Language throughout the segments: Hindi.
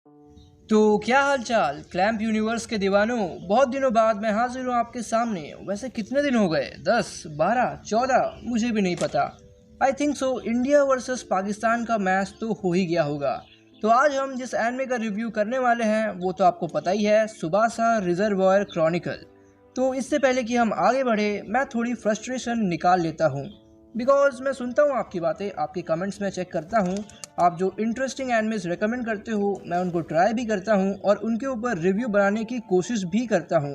तो क्या हाल चाल क्लैम्प यूनिवर्स के दीवानों। बहुत दिनों बाद मैं हाजिर हूँ आपके सामने। वैसे कितने दिन हो गए, 10, 12, 14, मुझे भी नहीं पता। I think so India versus Pakistan का मैच तो हो ही गया होगा। तो आज हम जिस एनिमे का रिव्यू करने वाले हैं वो तो आपको पता ही है, सुबासा रिजर्वॉयर क्रॉनिकल। तो इससे पहले कि हम आगे बढ़े मैं थोड़ी फ्रस्ट्रेशन निकाल लेता हूँ, बिकॉज मैं सुनता हूँ आपकी बातें, आपके कमेंट्स में चेक करता हूँ। आप जो इंटरेस्टिंग एनिमेज रेकमेंड करते हो मैं उनको ट्राई भी करता हूँ और उनके ऊपर रिव्यू बनाने की कोशिश भी करता हूँ।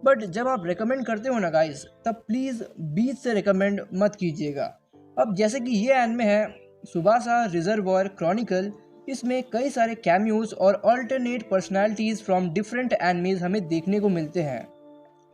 बट जब आप रेकमेंड करते हो ना गाइस, तब प्लीज़ बीच से रेकमेंड मत कीजिएगा। अब जैसे कि ये एनिमे है सुबासा रिजर्वॉयर क्रॉनिकल, इसमें कई सारे कैमियोज और alternate personalities from different animes हमें देखने को मिलते हैं।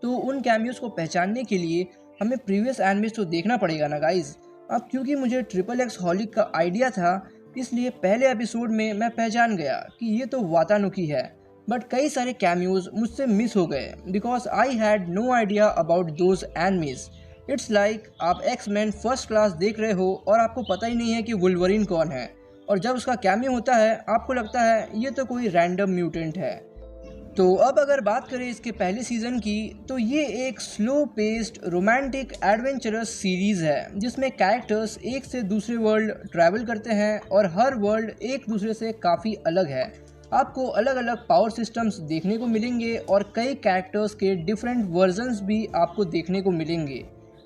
तो उन कैमियोज को पहचानने के लिए हमें प्रीवियस एनिमेज तो देखना पड़ेगा ना गाइज। अब क्योंकि मुझे ट्रिपल एक्स हॉलिक का आइडिया था, इसलिए पहले एपिसोड में मैं पहचान गया कि ये तो वातानुकी है। बट कई सारे कैमियोज मुझसे मिस हो गए because I had no idea about those enemies. It's like आप एक्स मैन फर्स्ट क्लास देख रहे हो और आपको पता ही नहीं है कि वुल्वरीन कौन है, और जब उसका कैमियो होता है आपको लगता है ये तो कोई रैंडम म्यूटेंट है। तो अब अगर बात करें इसके पहले सीज़न की, तो ये एक slow paced romantic adventurous series है जिसमें कैरेक्टर्स एक से दूसरे वर्ल्ड ट्रैवल करते हैं और हर वर्ल्ड एक दूसरे से काफ़ी अलग है। आपको अलग अलग पावर सिस्टम्स देखने को मिलेंगे और कई कैरेक्टर्स के डिफरेंट वर्जन्स भी आपको देखने को मिलेंगे।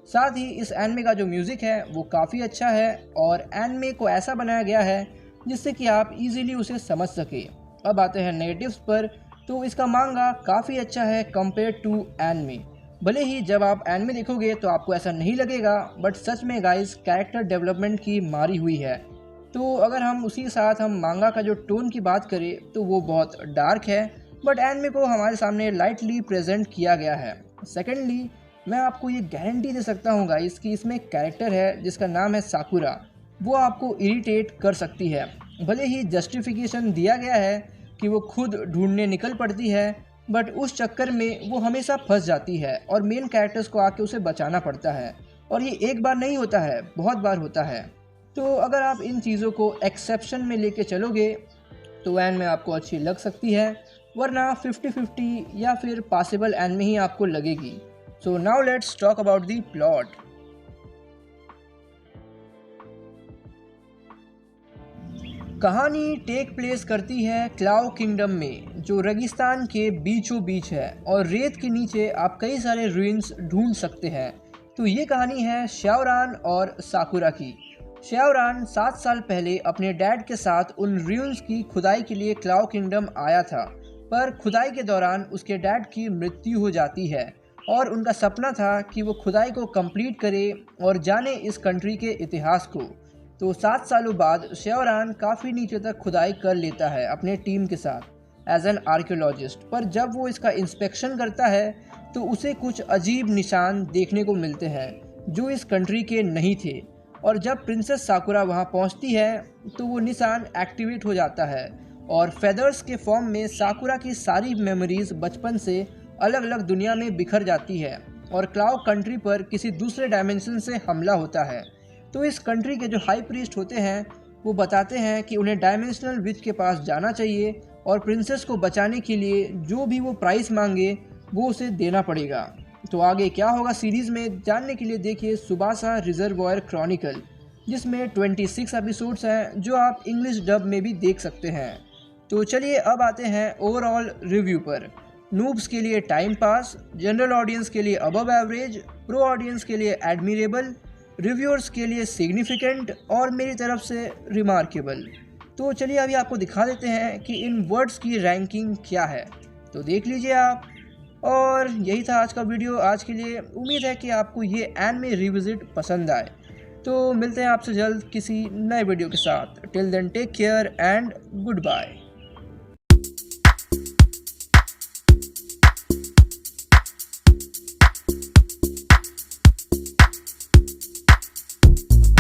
साथ ही इस एनिमे का जो म्यूज़िक है वो काफ़ी अच्छा है और एनिमे को ऐसा बनाया गया है जिससे कि आप इजीली उसे समझ सके। अब आते हैं नेगेटिव्स पर, तो इसका मांगा काफ़ी अच्छा है कंपेयर टू एनिमे। भले ही जब आप एनिमे देखोगे तो आपको ऐसा नहीं लगेगा, बट सच में गाइस कैरेक्टर डेवलपमेंट की मारी हुई है। तो अगर हम उसी के साथ हम मांगा का जो टोन की बात करें तो वो बहुत डार्क है, बट एनिमे को हमारे सामने लाइटली प्रेजेंट किया गया है। सेकेंडली, मैं आपको ये गारंटी दे सकता हूँ गाइस कि इसमें एक कैरेक्टर है जिसका नाम है साकुरा, वो आपको इरिटेट कर सकती है। भले ही जस्टिफिकेशन दिया गया है कि वो खुद ढूंढने निकल पड़ती है, बट उस चक्कर में वो हमेशा फंस जाती है और मेन कैरेक्टर्स को आके उसे बचाना पड़ता है। और ये एक बार नहीं होता है, बहुत बार होता है। तो अगर आप इन चीज़ों को एक्सेप्शन में लेके चलोगे तो एन में आपको अच्छी लग सकती है, वरना 50-50 या फिर पॉसिबल एन में ही आपको लगेगी। So now let's talk about the plot. कहानी टेक प्लेस करती है क्लाउ किंगडम में, जो रेगिस्तान के बीचों बीच है और रेत के नीचे आप कई सारे रूइंस ढूंढ सकते हैं। तो ये कहानी है श्याओरान और साकुरा की। श्याओरान 7 साल पहले अपने डैड के साथ उन रूइंस की खुदाई के लिए क्लाउ किंगडम आया था, पर खुदाई के दौरान उसके डैड की मृत्यु हो जाती है और उनका सपना था कि वो खुदाई को कंप्लीट करे और जाने इस कंट्री के इतिहास को। तो 7 सालों बाद श्याओरान काफ़ी नीचे तक खुदाई कर लेता है अपने टीम के साथ एज एन आर्कियोलॉजिस्ट, पर जब वो इसका इंस्पेक्शन करता है तो उसे कुछ अजीब निशान देखने को मिलते हैं जो इस कंट्री के नहीं थे। और जब प्रिंसेस साकुरा वहाँ पहुँचती है तो वो निशान एक्टिवेट हो जाता है और फेदर्स के फॉर्म में साकुरा की सारी मेमोरीज बचपन से अलग अलग दुनिया में बिखर जाती है और क्लाउ कंट्री पर किसी दूसरे डायमेंशन से हमला होता है। तो इस कंट्री के जो हाई प्रीस्ट होते हैं वो बताते हैं कि उन्हें डायमेंशनल विच के पास जाना चाहिए और प्रिंसेस को बचाने के लिए जो भी वो प्राइस मांगे वो उसे देना पड़ेगा। तो आगे क्या होगा सीरीज़ में जानने के लिए देखिए सुबासा रिजर्वॉयर क्रॉनिकल, जिसमें 26 एपिसोड्स हैं जो आप इंग्लिश डब में भी देख सकते हैं। तो चलिए अब आते हैं ओवरऑल रिव्यू पर। नूब्स के लिए टाइम पास, जनरल ऑडियंस के लिए अबव एवरेज, प्रो ऑडियंस के लिए एडमिरेबल, रिव्यूअर्स के लिए सिग्निफिकेंट और मेरी तरफ से रिमार्केबल। तो चलिए अभी आपको दिखा देते हैं कि इन वर्ड्स की रैंकिंग क्या है, तो देख लीजिए आप। और यही था आज का वीडियो। आज के लिए उम्मीद है कि आपको ये एनिमे रिविजिट पसंद आए। तो मिलते हैं आपसे जल्द किसी नए वीडियो के साथ। Till then take care and good bye.